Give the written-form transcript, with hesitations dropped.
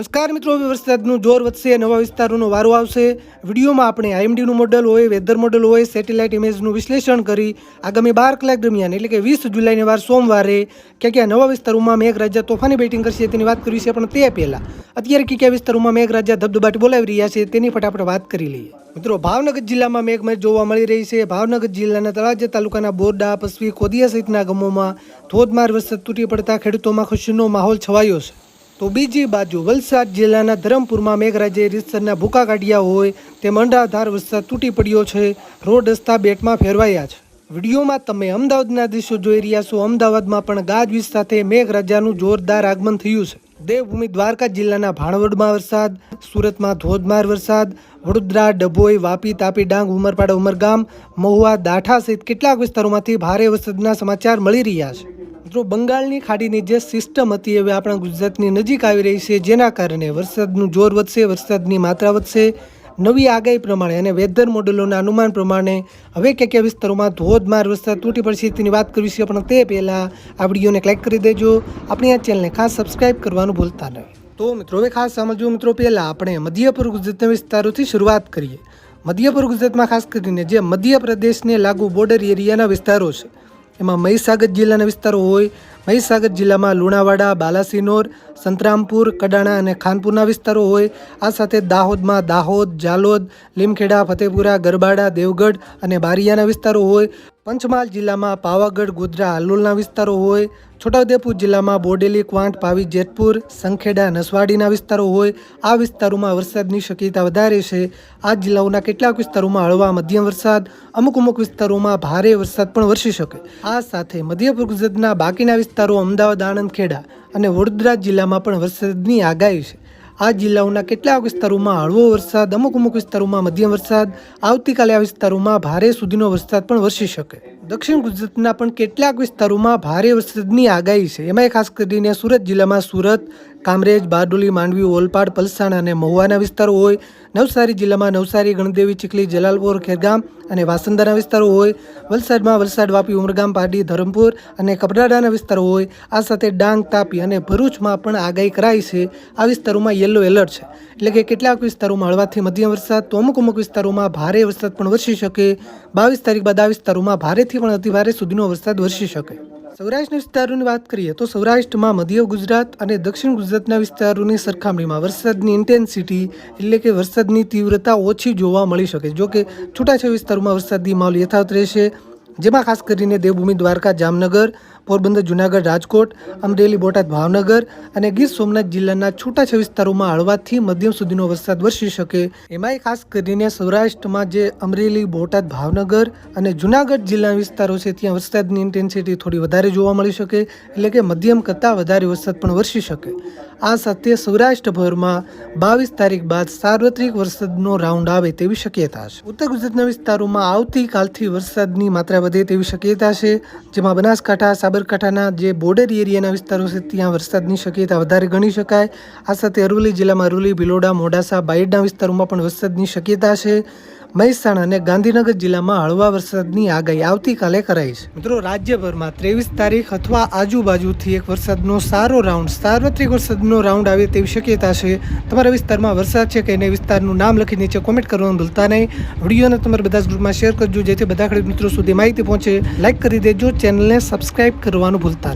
નમસ્કાર મિત્રો, વરસાદનું જોર વધશે, નવા વિસ્તારોનો વારો આવશે। વિડીયોમાં આપણે આઈએમડીનું મોડલ હોય, વેધર મોડલ હોય, સેટેલાઇટ ઇમેજનું વિશ્લેષણ કરી આગામી 12 કલાક દરમિયાન એટલે કે 20 જુલાઈને વાર સોમવારે ક્યાં નવા વિસ્તારોમાં મેઘરાજા તોફાની બેટિંગ કરશે તેની વાત કરી છે। પણ તે પહેલાં અત્યારે કયા વિસ્તારોમાં મેઘરાજા ધબધબાટી બોલાવી રહ્યા છે તેની ફટાફટ વાત કરી લઈએ। મિત્રો, ભાવનગર જિલ્લામાં મેઘમહેર જોવા મળી રહી છે। ભાવનગર જિલ્લાના તળાજા તાલુકાના બોરડા, પસવી, કોદિયા સહિતના ગામોમાં ધોધમાર વરસાદ તૂટી પડતા ખેડૂતોમાં ખુશીનો માહોલ છવાયો છે। તો બીજી બાજુ વલસાડ જિલ્લાના ધરમપુરમાં મેઘરાજાએ રીતસરના ભૂકા કાઢ્યા હોય તેમ અંધાધાર વરસાદ તૂટી પડ્યો છે। રોડ રસ્તા બેટમાં ફેરવાયા છે। વિડીયોમાં તમે અમદાવાદના દ્રશ્યો જોઈ રહ્યા છો। અમદાવાદમાં પણ ગાજવીજ સાથે મેઘરાજાનું જોરદાર આગમન થયું છે। દેવભૂમિ દ્વારકા જિલ્લાના ભાણવડમાં વરસાદ, સુરતમાં ધોધમાર વરસાદ, વડોદરા, ડભોઈ, વાપી, તાપી, ડાંગ, ઉમરપાડા, ઉમરગામ, મહુવા, દાઠા સહિત કેટલાક વિસ્તારોમાંથી ભારે વરસાદના સમાચાર મળી રહ્યા છે। મિત્રો, બંગાળની ખાડીની જે સિસ્ટમ હતી હવે આપણા ગુજરાતની નજીક આવી રહી છે, જેના કારણે વરસાદનું જોર વધશે, વરસાદની માત્રા વધશે। નવી આગાહી પ્રમાણે અને વેધર મોડેલોના અનુમાન પ્રમાણે હવે કયા વિસ્તારોમાં ધોધમાર વરસાદ તૂટી પડશે તેની વાત કરવી છે। પણ તે પહેલાં આ વિડીયોને લાઈક કરી દેજો, આપણી આ ચેનલને ખાસ સબસ્ક્રાઈબ કરવાનું ભૂલતા નહીં। તો મિત્રો, હવે ખાસ સમજો મિત્રો, પહેલાં આપણે મધ્ય પૂર્વ ગુજરાતના વિસ્તારોથી શરૂઆત કરીએ। મધ્ય પૂર્વ ગુજરાતમાં ખાસ કરીને જે મધ્યપ્રદેશને લાગુ બોર્ડર એરિયાના વિસ્તારો છે એમાં મહીસાગર જિલ્લાના વિસ્તારો હોય। મહીસાગર જિલ્લામાં લુણાવાડા, બાલાસિનોર, સંતરામપુર, કડાણા અને ખાનપુરના વિસ્તારો હોય। આ સાથે દાહોદમાં દાહોદ, જાલોદ, લીમખેડા, ફતેપુરા, ગરબાડા, દેવગઢ અને બારિયાના વિસ્તારો હોય। પંચમહાલ જિલ્લામાં પાવાગઢ, ગોધરા, હાલોલના વિસ્તારો હોય। છોટાઉદેપુર જિલ્લામાં બોડેલી, ક્વાંટ, પાવી, જેતપુર, સંખેડા, નસવાડીના વિસ્તારો હોય। આ વિસ્તારોમાં વરસાદની શક્યતા વધારે છે। આ જિલ્લાઓના કેટલાક વિસ્તારોમાં હળવા મધ્યમ વરસાદ, અમુક વિસ્તારોમાં ભારે વરસાદ પણ વરસી શકે। આ સાથે મધ્ય પૂર્વ ગુજરાતના બાકીના વિસ્તારો અમદાવાદ, આણંદ, ખેડા અને વડોદરા જિલ્લામાં પણ વરસાદની આગાહી છે। આ જિલ્લાઓના કેટલાક વિસ્તારોમાં હળવો વરસાદ, અમુક વિસ્તારોમાં મધ્યમ વરસાદ, આવતીકાલે આ વિસ્તારોમાં ભારે સુધીનો વરસાદ પણ વરસી શકે। દક્ષિણ ગુજરાતના પણ કેટલાક વિસ્તારોમાં ભારે વરસાદની આગાહી છે। એમાં ખાસ કરીને સુરત જિલ્લામાં સુરત, કામરેજ, બારડોલી, માંડવી, ઓલપાડ, પલસાણ અને મહુવાના વિસ્તારો હોય। નવસારી જિલ્લામાં નવસારી, ગણદેવી, ચીખલી, જલાલપોર, ખેરગામ અને વાસંદાના વિસ્તારો હોય। વલસાડમાં વલસાડ, વાપી, ઉમરગામ, પારડી, ધરમપુર અને કપરાડાના વિસ્તારો હોય। આ સાથે ડાંગ, તાપી અને ભરૂચમાં પણ આગાહી કરાઈ છે। આ વિસ્તારોમાં યલો એલર્ટ છે, એટલે કે કેટલાક વિસ્તારોમાં હળવાથી મધ્યમ વરસાદ તો અમુક વિસ્તારોમાં ભારે વરસાદ પણ વરસી શકે। 22 તારીખ બાદ આ વિસ્તારોમાં ભારેથી પણ અતિભારે સુધીનો વરસાદ વરસી શકે। સૌરાષ્ટ્રના વિસ્તારોની વાત કરીએ તો સૌરાષ્ટ્રમાં મધ્ય ગુજરાત અને દક્ષિણ ગુજરાતના વિસ્તારોની સરખામણીમાં વરસાદની ઇન્ટેન્સિટી એટલે કે વરસાદની તીવ્રતા ઓછી જોવા મળી શકે। જો કે છૂટાછવાયા વિસ્તારોમાં વરસાદી માહોલ યથાવત રહેશે, જેમાં ખાસ કરીને દેવભૂમિ દ્વારકા, જામનગર, પોરબંદર, જુનાગઢ, રાજકોટ, અમરેલી, બોટાદ, ભાવનગર અને ગીર સોમનાથ જિલ્લાના છૂટાછવાયા વિસ્તારોમાં હળવાથી મધ્યમ સુધીનો વરસાદ વરસી શકે। એમાંય ખાસ કરીને સૌરાષ્ટ્રમાં જે અમરેલી, બોટાદ, ભાવનગર અને જુનાગઢ જિલ્લાના વિસ્તારો છે ત્યાં વરસાદની ઇન્ટેન્સિટી થોડી વધારે જોવા મળી શકે, એટલે કે મધ્યમ કરતાં વધારે વરસાદ પણ વરસી શકે। આ સાથે સૌરાષ્ટ્રભરમાં 22 તારીખ બાદ સાર્વત્રિક વરસાદનો રાઉન્ડ આવે તેવી શક્યતા છે। ઉત્તર ગુજરાતના વિસ્તારોમાં આવતીકાલથી વરસાદની માત્રા વધે તેવી શક્યતા છે, જેમાં બનાસકાંઠા, સાબરકાંઠાના જે બોર્ડર એરિયાના વિસ્તારો છે ત્યાં વરસાદની શક્યતા વધારે ગણી શકાય। આ સાથે અરવલ્લી જિલ્લામાં અરવલ્લી, ભિલોડા, મોડાસા, બાયડના વિસ્તારોમાં પણ વરસાદની શક્યતા છે। મહેસાણા અને ગાંધીનગર જિલ્લામાં હળવા વરસાદની આગાહી આવતીકાલે કરાઈ છે। મિત્રો, રાજ્યભરમાં 23 તારીખ અથવા આજુબાજુથી એક વરસાદનો સારો રાઉન્ડ, સાર્વત્રિક વરસાદનો રાઉન્ડ આવે તેવી શક્યતા છે। તમારા વિસ્તારમાં વરસાદ છે કે નહીં, વિસ્તારનું નામ લખી નીચે કોમેન્ટ કરવાનું ભૂલતા નહીં। વિડીયોને તમારા બધા ગ્રુપમાં શેર કરજો, જેથી બધા ખેડૂત મિત્રો સુધી માહિતી પહોંચે। લાઇક કરી દેજો, ચેનલને સબસ્ક્રાઇબ કરવાનું ભૂલતા નહીં।